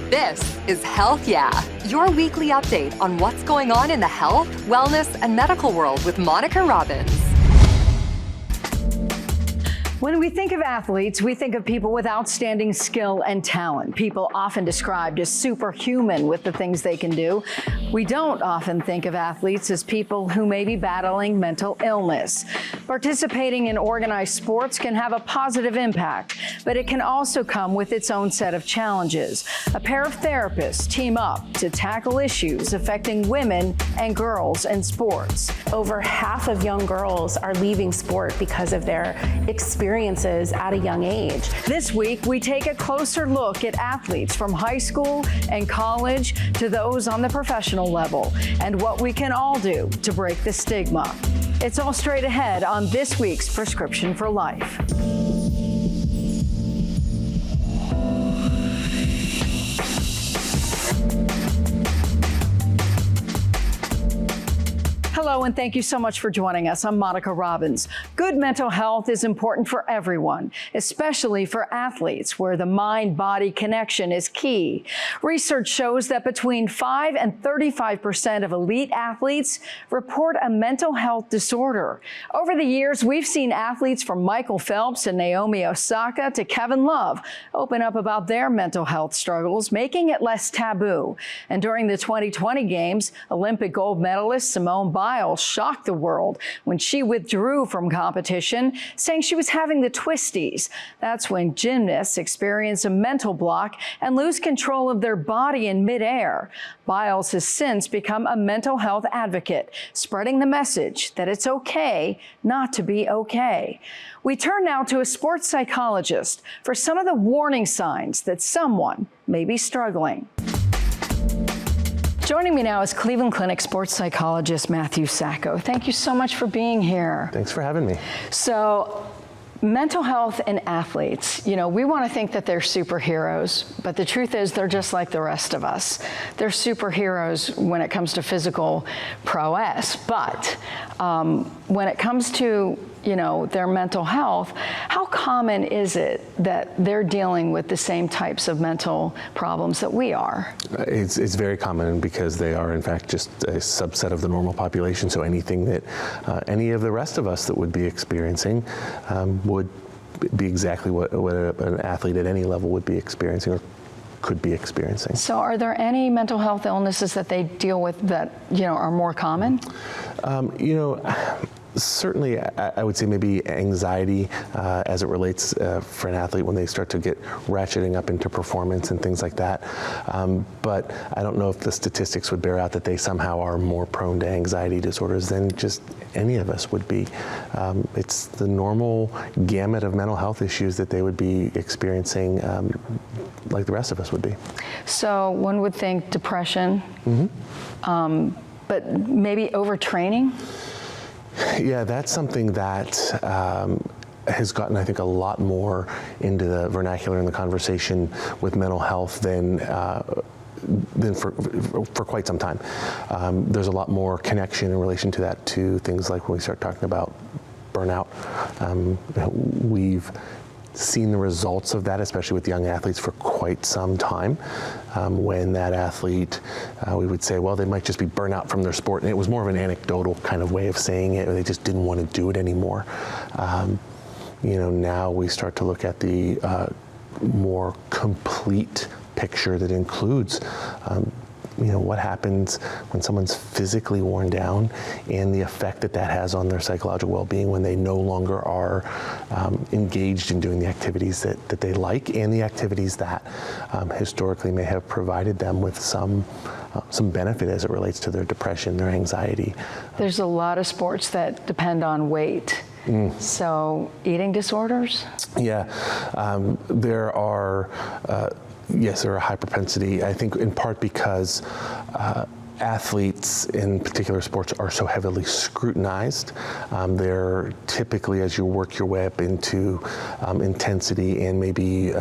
This is Health Yeah, your weekly update on what's going on in the health, wellness, and medical world with Monica Robbins. When we think of athletes, we think of people with outstanding skill and talent, people often described as superhuman with the things they can do. We don't often think of athletes as people who may be battling mental illness. Participating in organized sports can have a positive impact, but it can also come with its own set of challenges. A pair of therapists team up to tackle issues affecting women and girls in sports. Over half of young girls are leaving sport because of their experiences at a young age. This week, we take a closer look at athletes from high school and college to those on the professional level and what we can all do to break the stigma. It's all straight ahead on this week's Prescription for Life. Hello, and thank you so much for joining us. I'm Monica Robbins. Good mental health is important for everyone, especially for athletes, where the mind-body connection is key. Research shows that between 5 and 35% of elite athletes report a mental health disorder. Over the years, we've seen athletes from Michael Phelps and Naomi Osaka to Kevin Love open up about their mental health struggles, making it less taboo. And during the 2020 Games, Olympic gold medalist Simone Biles shocked the world when she withdrew from competition, saying she was having the twisties. That's when gymnasts experience a mental block and lose control of their body in midair. Biles has since become a mental health advocate, spreading the message that it's okay not to be okay. We turn now to a sports psychologist for some of the warning signs that someone may be struggling. Joining me now is Cleveland Clinic sports psychologist Matthew Sacco. Thank you so much for being here. Thanks for having me. So, mental health in athletes, we want to think that they're superheroes, but the truth is they're just like the rest of us. They're superheroes when it comes to physical prowess, but when it comes to their mental health, how common is it that they're dealing with the same types of mental problems that we are? It's very common because they are, in fact, just a subset of the normal population. So anything that any of the rest of us that would be experiencing would be exactly what an athlete at any level would be experiencing or could be experiencing. So are there any mental health illnesses that they deal with that, are more common? Certainly, I would say maybe anxiety as it relates for an athlete when they start to get ratcheting up into performance and things like that. But I don't know if the statistics would bear out that they somehow are more prone to anxiety disorders than just any of us would be. It's the normal gamut of mental health issues that they would be experiencing like the rest of us would be. So one would think depression, but maybe overtraining? Yeah, that's something that has gotten, I think, a lot more into the vernacular and the conversation with mental health than for quite some time. There's a lot more connection in relation to that, to things like when we start talking about burnout. We've seen the results of that, especially with young athletes, for quite some time. When that athlete, we would say, well, they might just be burnt out from their sport. And it was more of an anecdotal kind of way of saying it, or they just didn't want to do it anymore. Now we start to look at the more complete picture that includes what happens when someone's physically worn down and the effect that that has on their psychological well-being when they no longer are engaged in doing the activities that they like and the activities that historically may have provided them with some benefit as it relates to their depression, their anxiety. There's a lot of sports that depend on weight. So eating disorders? Yeah, there are yes, there are a high propensity, I think in part because athletes in particular sports are so heavily scrutinized. They're typically, as you work your way up into intensity and maybe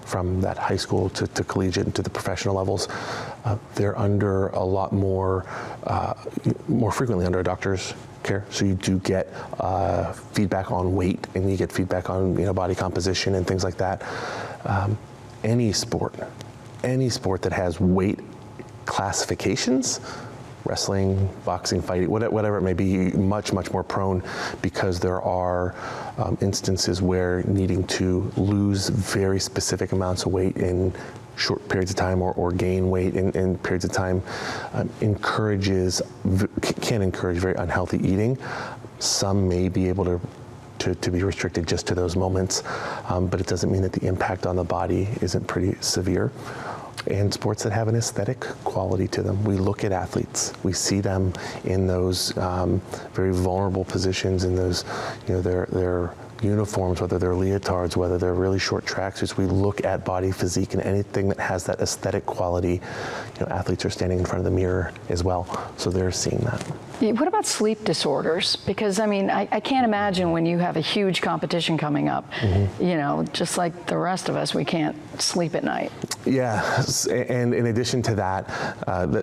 from that high school to collegiate and to the professional levels, they're under a lot more frequently under a doctor's care. So you do get feedback on weight and you get feedback on body composition and things like that. Any sport any sport that has weight classifications, wrestling, boxing, fighting, whatever it may be, much more prone, because there are instances where needing to lose very specific amounts of weight in short periods of time or gain weight in periods of time can encourage very unhealthy eating. Some may be able to be restricted just to those moments, but it doesn't mean that the impact on the body isn't pretty severe. And sports that have an aesthetic quality to them. We look at athletes, we see them in those very vulnerable positions, in those, their uniforms, whether they're leotards, whether they're really short tracksuits. We look at body physique, and anything that has that aesthetic quality, athletes are standing in front of the mirror as well, so they're seeing that. What about sleep disorders? Because I can't imagine when you have a huge competition coming up, just like the rest of us, we can't sleep at night. Yeah, and in addition to that,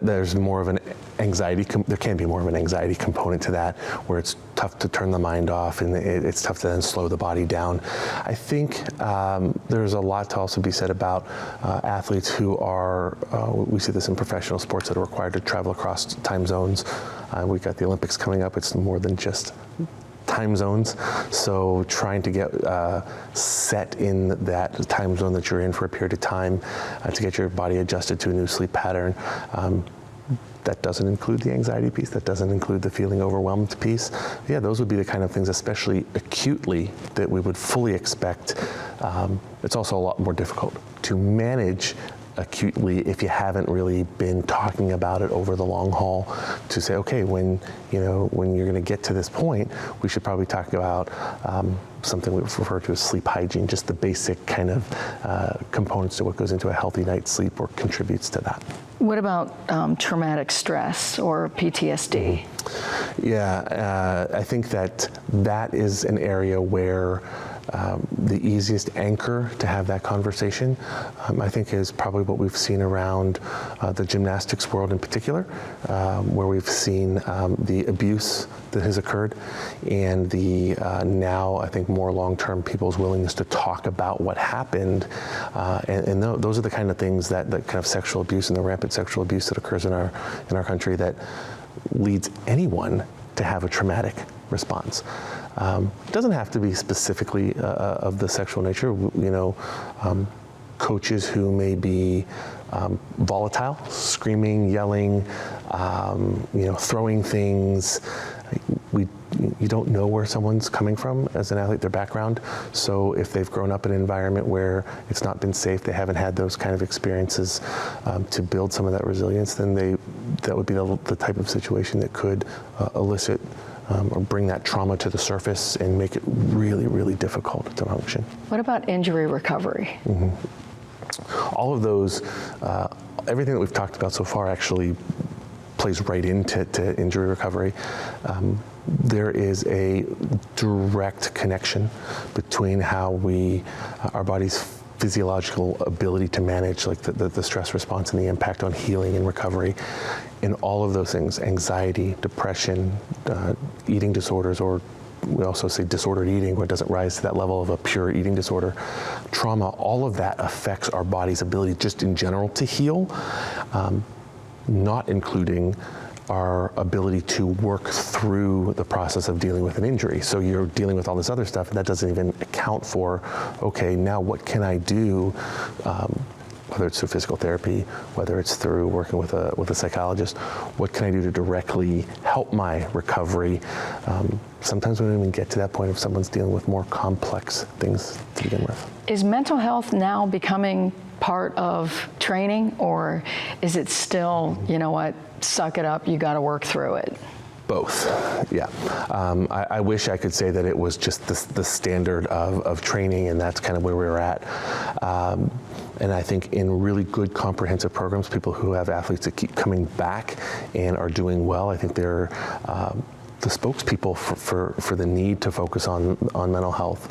there's more of an anxiety, there can be more of an anxiety component to that, where it's tough to turn the mind off, and it's tough to then slow the body down. I think there's a lot to also be said about athletes who are, we see this in professional sports, that are required to travel across time zones. We've got the Olympics coming up. It's more than just time zones. So trying to get set in that time zone that you're in for a period of time to get your body adjusted to a new sleep pattern. That doesn't include the anxiety piece. That doesn't include the feeling overwhelmed piece. Yeah, those would be the kind of things, especially acutely, that we would fully expect. It's also a lot more difficult to manage acutely if you haven't really been talking about it over the long haul, to say, okay, when you're going to get to this point, we should probably talk about something we refer to as sleep hygiene, just the basic kind of components to what goes into a healthy night's sleep or contributes to that. What about traumatic stress or PTSD? Yeah, I think that is an area where the easiest anchor to have that conversation, I think, is probably what we've seen around the gymnastics world in particular, where we've seen the abuse that has occurred, and the now, I think, more long-term people's willingness to talk about what happened, and those are the kind of things that kind of sexual abuse and the rampant sexual abuse that occurs in our country that leads anyone to have a traumatic response. It doesn't have to be specifically of the sexual nature. Coaches who may be volatile, screaming, yelling, throwing things. You don't know where someone's coming from as an athlete, their background. So if they've grown up in an environment where it's not been safe, they haven't had those kind of experiences to build some of that resilience, then that would be the type of situation that could elicit or bring that trauma to the surface and make it really, really difficult to function. What about injury recovery? Mm-hmm. All of those, everything that we've talked about so far actually plays right into injury recovery. There is a direct connection between how our body's physiological ability to manage the stress response and the impact on healing and recovery in all of those things: anxiety, depression, eating disorders, or we also say disordered eating, where it doesn't rise to that level of a pure eating disorder. Trauma, all of that affects our body's ability just in general to heal, not including our ability to work through the process of dealing with an injury. So you're dealing with all this other stuff, and that doesn't even account for, okay, now what can I do, whether it's through physical therapy, whether it's through working with a psychologist, what can I do to directly help my recovery? Sometimes we don't even get to that point if someone's dealing with more complex things to begin with. Is mental health now becoming part of training, or is it still, suck it up, you got to work through it? Both, yeah. I wish I could say that it was just the standard of training, and that's kind of where we were at. And I think in really good comprehensive programs, people who have athletes that keep coming back and are doing well, I think they're the spokespeople for the need to focus on mental health.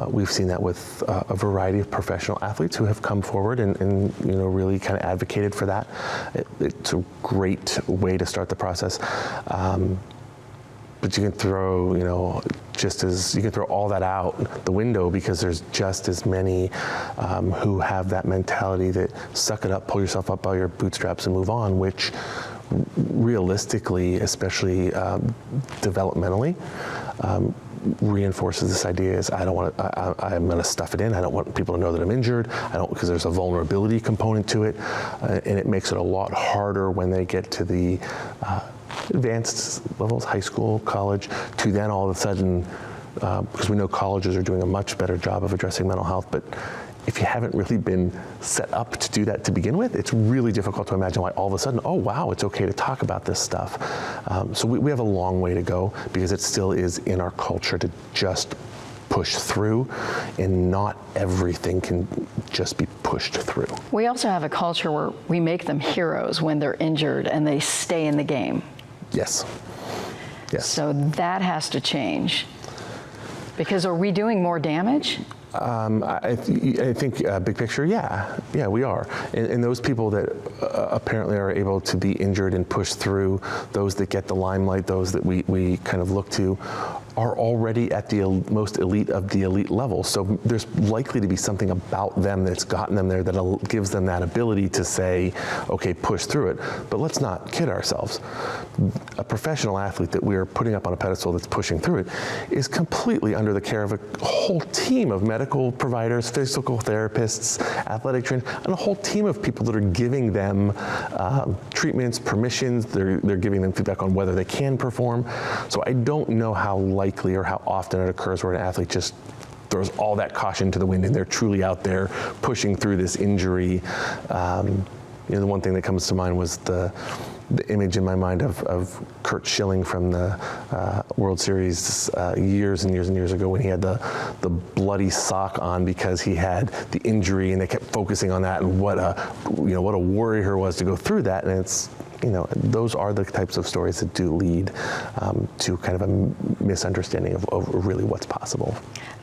We've seen that with a variety of professional athletes who have come forward and really kind of advocated for that. It's a great way to start the process. but you can throw, you can throw all that out the window because there's just as many who have that mentality that suck it up, pull yourself up by your bootstraps and move on, which realistically, especially developmentally, reinforces this idea is I'm going to stuff it in. I don't want people to know that I'm injured. Because there's a vulnerability component to it, and it makes it a lot harder when they get to the advanced levels, high school, college, to then all of a sudden, because we know colleges are doing a much better job of addressing mental health, but if you haven't really been set up to do that to begin with, it's really difficult to imagine why all of a sudden, oh wow, it's okay to talk about this stuff. So we have a long way to go because it still is in our culture to just push through, and not everything can just be pushed through. We also have a culture where we make them heroes when they're injured and they stay in the game. Yes. Yes. So that has to change. Because are we doing more damage? I think big picture, yeah, we are. And those people that apparently are able to be injured and push through, those that get the limelight, those that we kind of look to, are already at the most elite of the elite level. So there's likely to be something about them that's gotten them there that gives them that ability to say, okay, push through it. But let's not kid ourselves. A professional athlete that we are putting up on a pedestal that's pushing through it is completely under the care of a whole team of medical providers, physical therapists, athletic trainers, and a whole team of people that are giving them treatments, permissions. They're giving them feedback on whether they can perform. So I don't know how likely or how often it occurs where an athlete just throws all that caution to the wind and they're truly out there pushing through this injury. The one thing that comes to mind was the image in my mind of Kurt Schilling from the World Series years and years and years ago when he had the bloody sock on because he had the injury, and they kept focusing on that and what a warrior was to go through that. And it's, those are the types of stories that do lead to kind of a misunderstanding of really what's possible.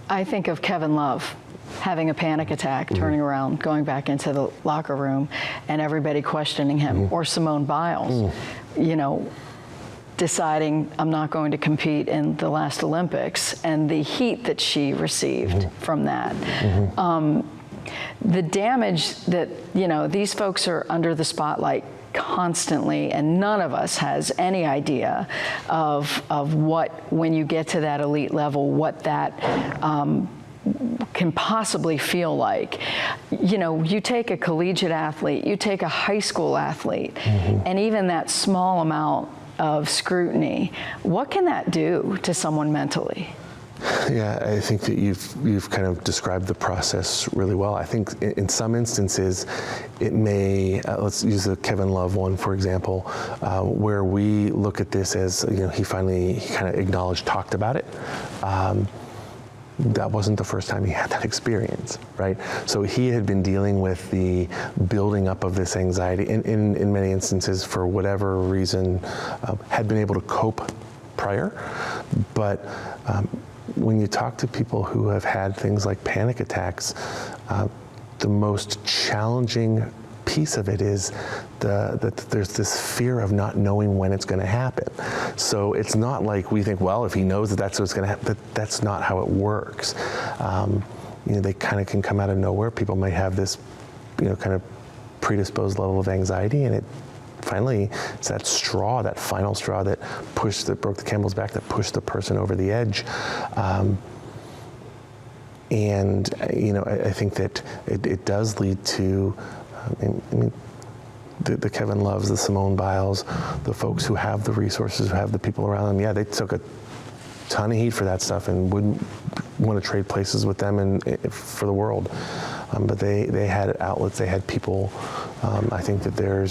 I think of Kevin Love having a panic attack, turning around, going back into the locker room, and everybody questioning him, or Simone Biles, deciding I'm not going to compete in the last Olympics, and the heat that she received from that. The damage that, these folks are under the spotlight constantly, and none of us has any idea of what, when you get to that elite level, what that can possibly feel like. You take a collegiate athlete, you take a high school athlete, and even that small amount of scrutiny, what can that do to someone mentally? Yeah, I think that you've kind of described the process really well. I think in some instances, it may, let's use the Kevin Love one, for example, where we look at this as, he kind of acknowledged, talked about it. That wasn't the first time he had that experience, right? So he had been dealing with the building up of this anxiety, and in many instances, for whatever reason, had been able to cope prior. But when you talk to people who have had things like panic attacks, the most challenging piece of it is that there's this fear of not knowing when it's going to happen. So it's not like we think, well, if he knows that that's what's going to happen, that's not how it works. They kind of can come out of nowhere. People may have this, kind of predisposed level of anxiety, and finally, it's that straw, that final straw that broke the camel's back, that pushed the person over the edge. And I think that it does lead to, the Kevin Loves, the Simone Biles, the folks who have the resources, who have the people around them. Yeah, they took a ton of heat for that stuff and wouldn't want to trade places with them for the world. But they had outlets, they had people. I think that there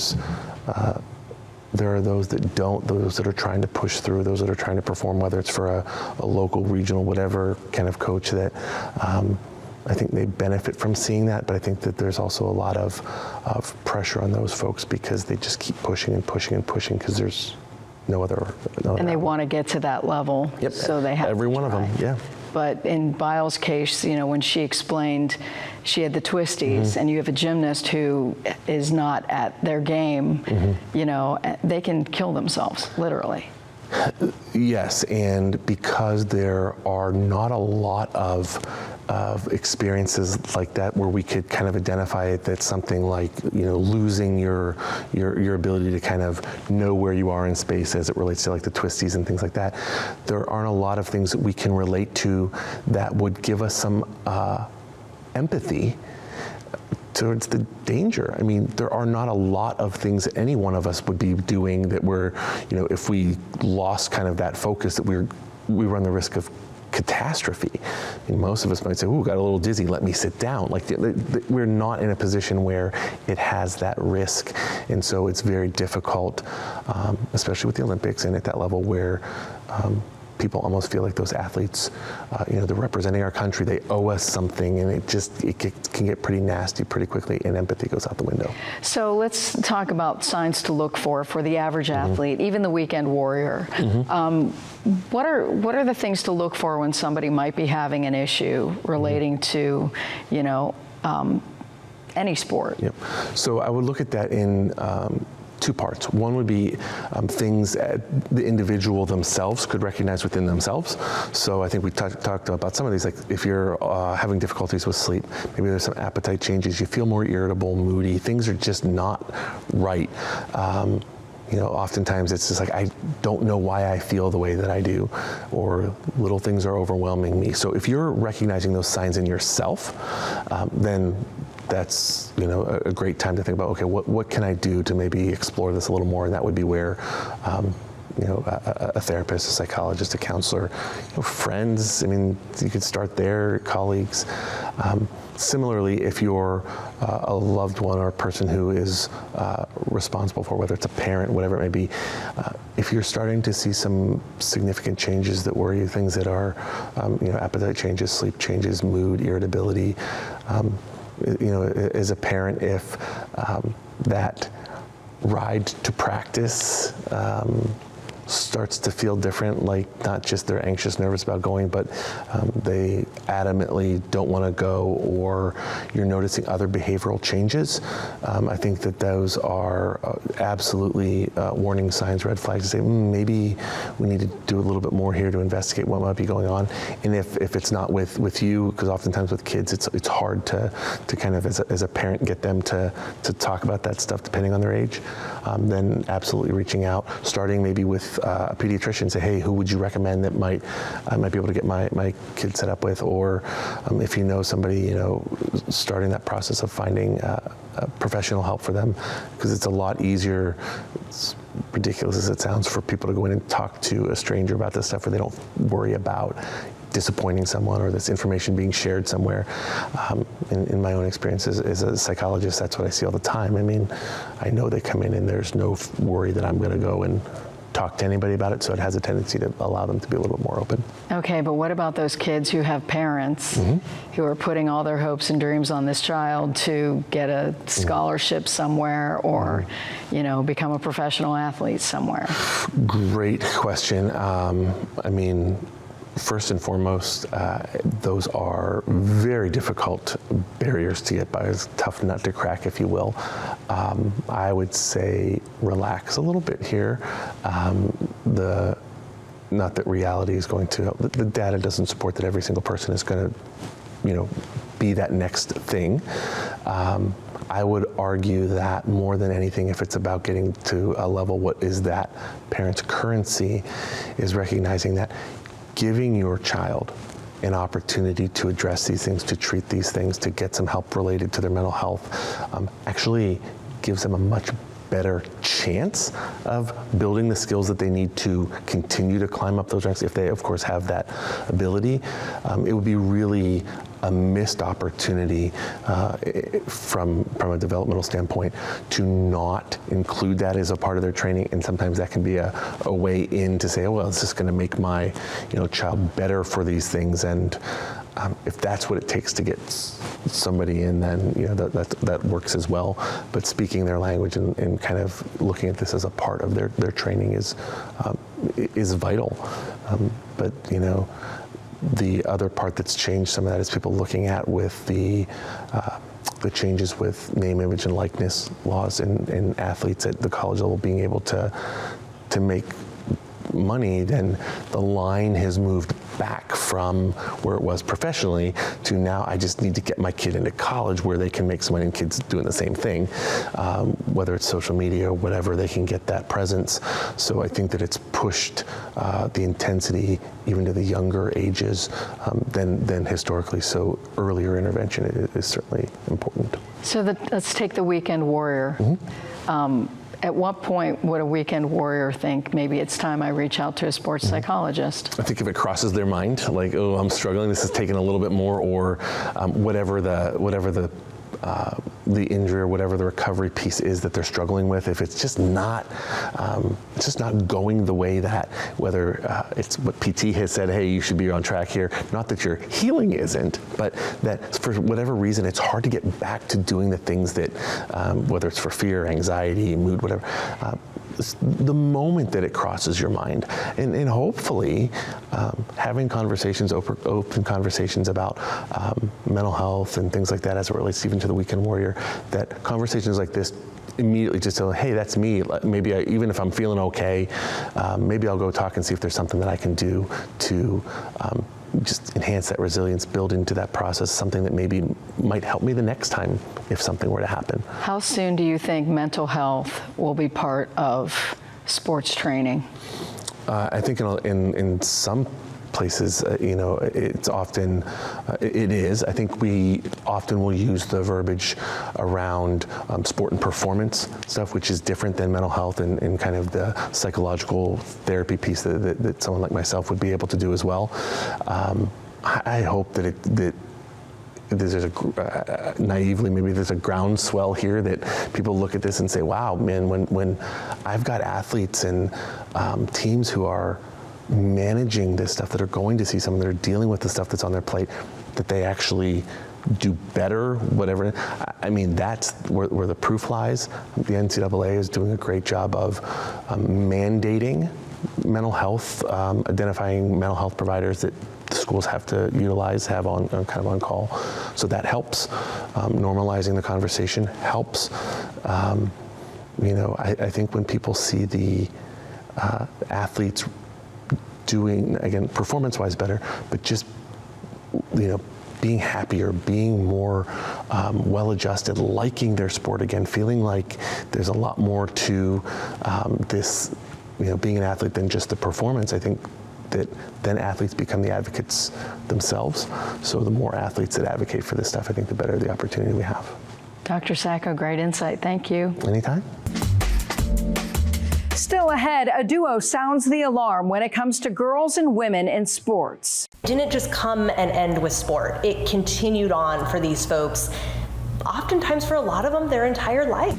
are those that don't, those that are trying to push through, those that are trying to perform, whether it's for a local, regional, whatever kind of coach that I think they benefit from seeing that, but I think that there's also a lot of pressure on those folks because they just keep pushing and pushing and pushing because there's no other. And they want to get to that level, yep. So they have every one of them, yeah. But in Biles' case, when she explained she had the twisties, and you have a gymnast who is not at their game, they can kill themselves, literally. Yes, and because there are not a lot of experiences like that where we could kind of identify it, that's something like, losing your ability to kind of know where you are in space as it relates to like the twisties and things like that. There aren't a lot of things that we can relate to that would give us some empathy towards the danger. I mean, there are not a lot of things that any one of us would be doing that we're, if we lost kind of that focus, that we run the risk of catastrophe. I mean, most of us might say, "Ooh, got a little dizzy, let me sit down." Like, we're not in a position where it has that risk. And so it's very difficult, especially with the Olympics and at that level where people almost feel like those athletes, they're representing our country, they owe us something, and it can get pretty nasty pretty quickly, and empathy goes out the window. So let's talk about signs to look for the average athlete, even the weekend warrior. What are the things to look for when somebody might be having an issue relating to, any sport? Yep. So I would look at that in two parts. One would be things that the individual themselves could recognize within themselves. So I think we talked about some of these, like if you're having difficulties with sleep, maybe there's some appetite changes, you feel more irritable, moody, things are just not right. Oftentimes it's just like, I don't know why I feel the way that I do, or little things are overwhelming me. So if you're recognizing those signs in yourself, then that's a great time to think about, okay, what can I do to maybe explore this a little more? And that would be where a therapist, a psychologist, a counselor, friends, I mean, you could start there, colleagues. Similarly, if you're a loved one or a person who is responsible for, whether it's a parent, whatever it may be, if you're starting to see some significant changes that worry you, things that are, appetite changes, sleep changes, mood, irritability, as a parent, if that ride to practice starts to feel different, like not just they're anxious, nervous about going, but they adamantly don't want to go, or you're noticing other behavioral changes. I think that those are absolutely warning signs, red flags to say, maybe we need to do a little bit more here to investigate what might be going on. And if it's not with you, because oftentimes with kids, it's hard to kind of, as a parent, get them to talk about that stuff depending on their age, then absolutely reaching out, starting maybe with a pediatrician, say, hey, who would you recommend that I might be able to get my kid set up with, or if you know somebody, starting that process of finding professional help for them, because it's a lot easier, it's ridiculous as it sounds, for people to go in and talk to a stranger about this stuff where they don't worry about disappointing someone or this information being shared somewhere. In my own experience as a psychologist, that's what I see all the time. I mean, I know they come in and there's no worry that I'm going to go and talk to anybody about it, so it has a tendency to allow them to be a little bit more open. Okay, but what about those kids who have parents who are putting all their hopes and dreams on this child to get a scholarship somewhere, or become a professional athlete somewhere? Great question. I mean, first and foremost, those are very difficult barriers to get by, a tough nut to crack, if you will. I would say relax a little bit here. Not that reality is going to, the data doesn't support that every single person is going to, be that next thing. I would argue that more than anything, if it's about getting to a level, what is that parent's currency, is recognizing that giving your child an opportunity to address these things, to treat these things, to get some help related to their mental health, actually gives them a much better chance of building the skills that they need to continue to climb up those ranks, if they, of course, have that ability. It would be really a missed opportunity from a developmental standpoint to not include that as a part of their training, and sometimes that can be a way in to say, oh, well, it's just going to make my child better for these things, and if that's what it takes to get somebody in, then that works as well. But speaking their language and kind of looking at this as a part of their training is vital. But the other part that's changed some of that is people looking at with the changes with name, image, and likeness laws in athletes at the college level, being able to make money, then the line has moved back from where it was professionally to now I just need to get my kid into college where they can make some money, and kids doing the same thing, whether it's social media or whatever, they can get that presence. So I think that it's pushed the intensity even to the younger ages than historically. So earlier intervention is certainly important. So let's take the weekend warrior. At what point would a weekend warrior think maybe it's time I reach out to a sports psychologist? I think if it crosses their mind, like, oh, I'm struggling, this is taking a little bit more, or whatever the injury or whatever the recovery piece is that they're struggling with, if it's just not going the way that, whether it's what PT has said, hey, you should be on track here, not that your healing isn't, but that for whatever reason it's hard to get back to doing the things that, whether it's for fear, anxiety, mood, whatever, the moment that it crosses your mind, and hopefully having conversations, open conversations about mental health and things like that as it relates even to the weekend warrior, that conversations like this immediately just say, hey, that's me. Maybe even if I'm feeling okay, maybe I'll go talk and see if there's something that I can do to just enhance that resilience, build into that process something that maybe might help me the next time if something were to happen. How soon do you think mental health will be part of sports training? I think in some places, it's often, it is. I think we often will use the verbiage around sport and performance stuff, which is different than mental health and kind of the psychological therapy piece that someone like myself would be able to do as well. I hope that there's naively, maybe there's a groundswell here that people look at this and say, wow, man, when I've got athletes and teams who are managing this stuff, that are going to see someone, that are dealing with the stuff that's on their plate, that they actually do better, whatever. I mean, that's where the proof lies. The NCAA is doing a great job of mandating mental health, identifying mental health providers that the schools have to utilize, have on kind of on call. So that helps. Normalizing the conversation helps. I think when people see the athletes doing, again, performance-wise better, but just, being happier, being more well-adjusted, liking their sport again, feeling like there's a lot more to this, being an athlete than just the performance. I think that then athletes become the advocates themselves. So the more athletes that advocate for this stuff, I think the better the opportunity we have. Dr. Sacco, great insight. Thank you. Anytime. Still ahead, a duo sounds the alarm when it comes to girls and women in sports. Didn't just come and end with sport. It continued on for these folks, oftentimes for a lot of them, their entire life.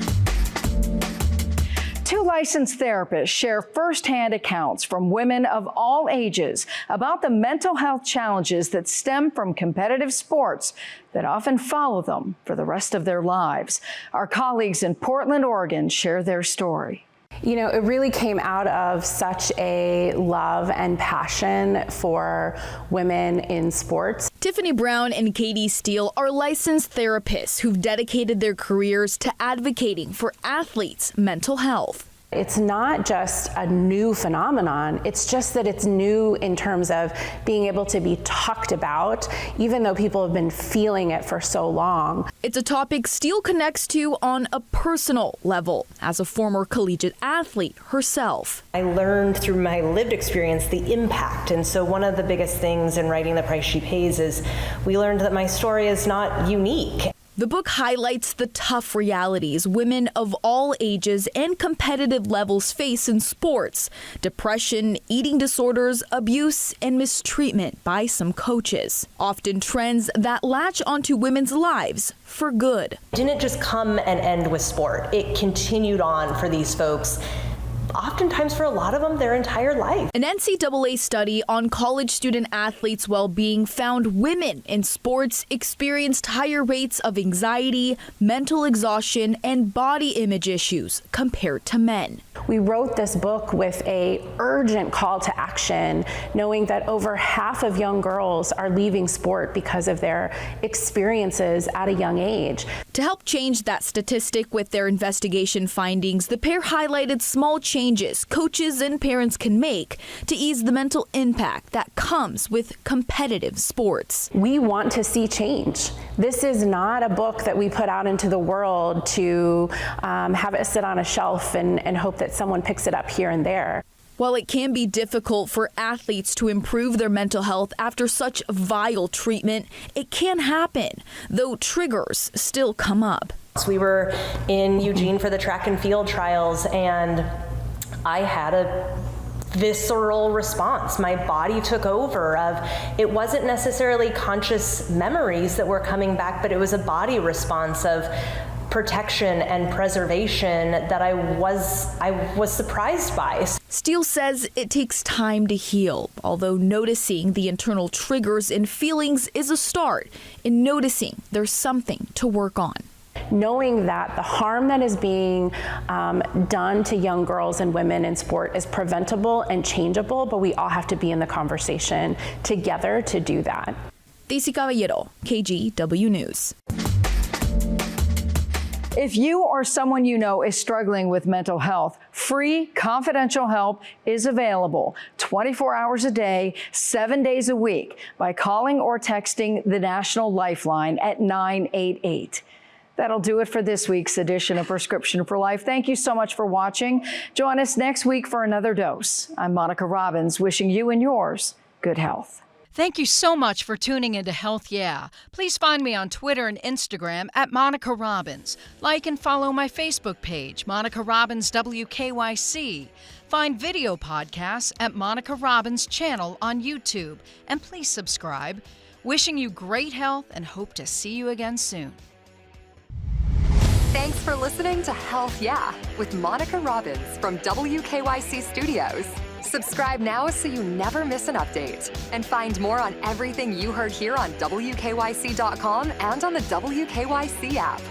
Two licensed therapists share firsthand accounts from women of all ages about the mental health challenges that stem from competitive sports that often follow them for the rest of their lives. Our colleagues in Portland, Oregon share their story. It really came out of such a love and passion for women in sports. Tiffany Brown and Katie Steele are licensed therapists who've dedicated their careers to advocating for athletes' mental health. It's not just a new phenomenon, it's just that it's new in terms of being able to be talked about, even though people have been feeling it for so long. It's a topic Steele connects to on a personal level, as a former collegiate athlete herself. I learned through my lived experience the impact, and so one of the biggest things in writing The Price She Pays is we learned that my story is not unique. The book highlights the tough realities women of all ages and competitive levels face in sports: depression, eating disorders, abuse, and mistreatment by some coaches. Often trends that latch onto women's lives for good. Didn't just come and end with sport. It continued on for these folks, oftentimes for a lot of them, their entire life. An NCAA study on college student athletes' well-being found women in sports experienced higher rates of anxiety, mental exhaustion, and body image issues compared to men. We wrote this book with an urgent call to action, knowing that over half of young girls are leaving sport because of their experiences at a young age. To help change that statistic with their investigation findings, the pair highlighted small changes changes coaches and parents can make to ease the mental impact that comes with competitive sports. We want to see change. This is not a book that we put out into the world to have it sit on a shelf and hope that someone picks it up here and there. While it can be difficult for athletes to improve their mental health after such vile treatment, it can happen, though triggers still come up. We were in Eugene for the track and field trials, and I had a visceral response. My body took over. It wasn't necessarily conscious memories that were coming back, but it was a body response of protection and preservation that I was surprised by. Steele says it takes time to heal, although noticing the internal triggers and feelings is a start in noticing there's something to work on. Knowing that the harm that is being done to young girls and women in sport is preventable and changeable, but we all have to be in the conversation together to do that. Daisy Caballero, KGW News. If you or someone you know is struggling with mental health, free confidential help is available 24 hours a day, 7 days a week by calling or texting the National Lifeline at 988. That'll do it for this week's edition of Prescription for Life. Thank you so much for watching. Join us next week for another dose. I'm Monica Robbins, wishing you and yours good health. Thank you so much for tuning into Health Yeah. Please find me on Twitter and Instagram at Monica Robbins. Like and follow my Facebook page, Monica Robbins WKYC. Find video podcasts at Monica Robbins channel on YouTube. And please subscribe. Wishing you great health and hope to see you again soon. Thanks for listening to Health Yeah with Monica Robbins from WKYC Studios. Subscribe now so you never miss an update. And find more on everything you heard here on WKYC.com and on the WKYC app.